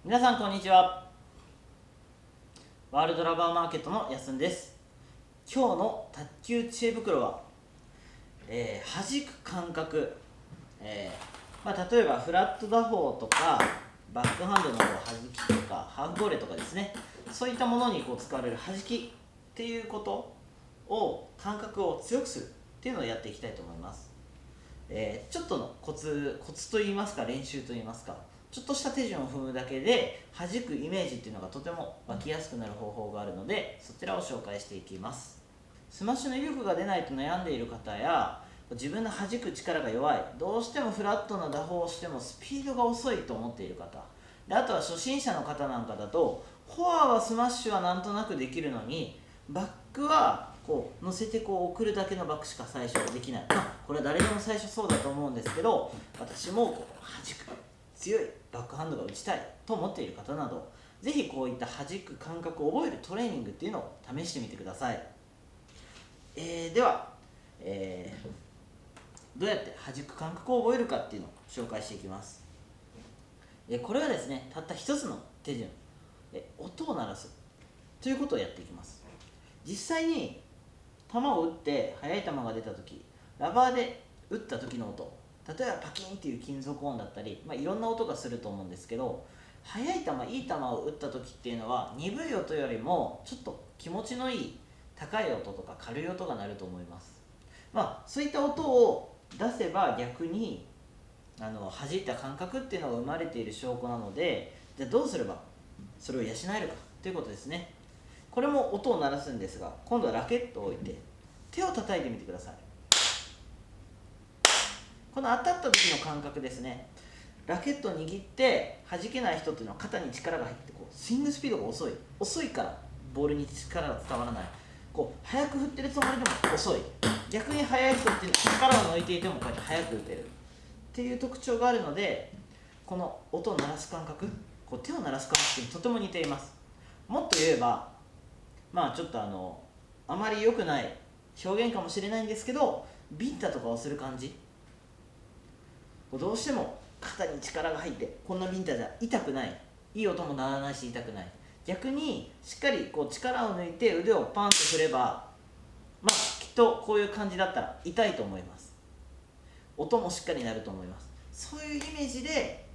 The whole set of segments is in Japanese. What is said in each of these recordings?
皆さんこんにちは。ワールドラバーマーケットのやすんです。今日の卓球知恵袋は、弾く感覚、例えばフラット打法とかバックハンドの弾きとかハーフボーレーとかですね、そういったものに使われる弾きっていうことを感覚を強くするっていうのをやっていきたいと思います。ちょっとのコツといいますか、練習といいますか、ちょっとした手順を踏むだけで弾くイメージっていうのがとても湧きやすくなる方法があるので、そちらを紹介していきます。スマッシュの威力が出ないと悩んでいる方や、自分の弾く力が弱い、どうしてもフラットな打法をしてもスピードが遅いと思っている方で、あとは初心者の方なんかだと、フォアはスマッシュはなんとなくできるのに、バックは乗せて送るだけのバックしか最初できない、これは誰でも最初そうだと思うんですけど、私も弾く強いバックハンドが打ちたいと思っている方など、ぜひこういった弾く感覚を覚えるトレーニングっていうのを試してみてください。では、どうやって弾く感覚を覚えるかっていうのを紹介していきます。これはですね、たった一つの手順、音を鳴らすということをやっていきます。実際に球を打って速い球が出た時、ラバーで打った時の音、例えばパキンっていう金属音だったり、いろんな音がすると思うんですけど、速い球、いい球を打った時っていうのは鈍い音よりもちょっと気持ちのいい高い音とか軽い音が鳴ると思います。そういった音を出せば逆に弾いた感覚っていうのが生まれている証拠なので、じゃあどうすればそれを養えるかということですね。これも音を鳴らすんですが、今度はラケットを置いて手を叩いてみてください。この当たった時の感覚ですね。ラケットを握って弾けない人っていうのは肩に力が入ってスイングスピードが遅いからボールに力が伝わらない。速く振ってるつもりでも遅い。逆に速い人っていうのは力を抜いていてもこうやって速く打てるっていう特徴があるので、この音を鳴らす感覚、手を鳴らす感覚にとても似ています。もっと言えば、ちょっとあまり良くない表現かもしれないんですけど、ビンタとかをする感じ、どうしても肩に力が入って、こんなビンタじゃ痛くない、いい音も鳴らないし痛くない。逆にしっかり力を抜いて腕をパンと振れば、きっとこういう感じだったら痛いと思います。音もしっかり鳴ると思います。そういうイメージで、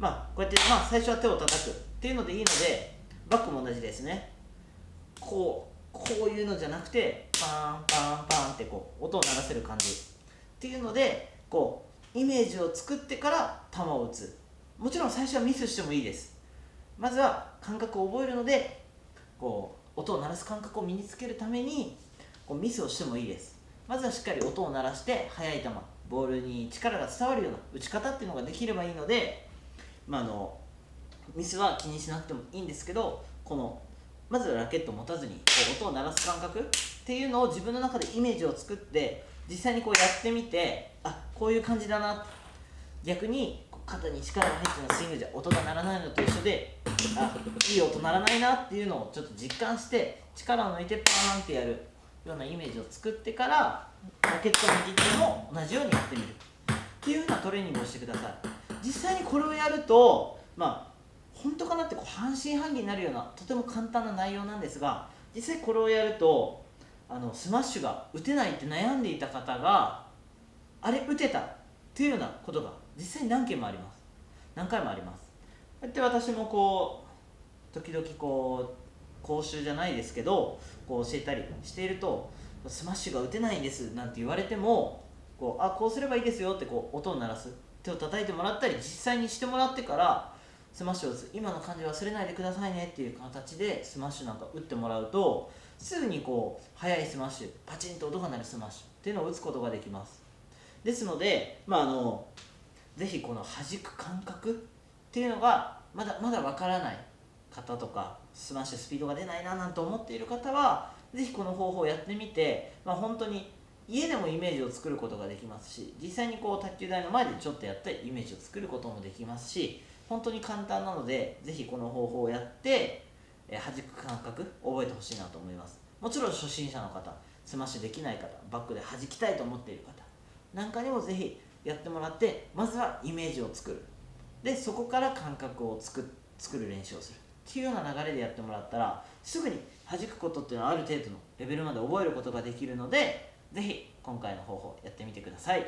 こうやって最初は手を叩くっていうのでいいので、バックも同じですね。こういうのじゃなくて、パンパンパンって音を鳴らせる感じっていうので、イメージを作ってから球を打つ。もちろん最初はミスしてもいいです。まずは感覚を覚えるので、音を鳴らす感覚を身につけるためにミスをしてもいいです。まずはしっかり音を鳴らして速い球、ボールに力が伝わるような打ち方っていうのができればいいので、ミスは気にしなくてもいいんですけど、まずはラケットを持たずに音を鳴らす感覚っていうのを自分の中でイメージを作って、実際にやってみて、こういう感じだな。逆に肩に力が入ってのスイングじゃ音が鳴らないのと一緒で、いい音鳴らないなっていうのをちょっと実感して、力を抜いてパーンってやるようなイメージを作ってから、ラケットを握っても同じようにやってみるっていうようなトレーニングをしてください。実際にこれをやると、本当かなって半信半疑になるようなとても簡単な内容なんですが、実際これをやるとスマッシュが打てないって悩んでいた方が、あれ打てたっていうようなことが実際に何回もあります。こうやって私も時々講習じゃないですけど教えたりしていると、スマッシュが打てないんですなんて言われても、こうすればいいですよって音を鳴らす、手を叩いてもらったり実際にしてもらってからスマッシュを打つ、今の感じ忘れないでくださいねっていう形でスマッシュなんか打ってもらうと、すぐに速いスマッシュ、パチンと音が鳴るスマッシュっていうのを打つことができます。ですので、ぜひこの弾く感覚っていうのがまだわからない方とか、スマッシュスピードが出ないななんて思っている方は、ぜひこの方法をやってみて、本当に家でもイメージを作ることができますし、実際に卓球台の前でちょっとやってイメージを作ることもできますし、本当に簡単なので、ぜひこの方法をやって弾く感覚覚えてほしいなと思います。もちろん初心者の方、スマッシュできない方、バックで弾きたいと思っている方なんかにもぜひやってもらって、まずはイメージを作る。でそこから感覚を作って作る練習をするっていうような流れでやってもらったら、すぐに弾くことっていうのはある程度のレベルまで覚えることができるので、ぜひ今回の方法やってみてください。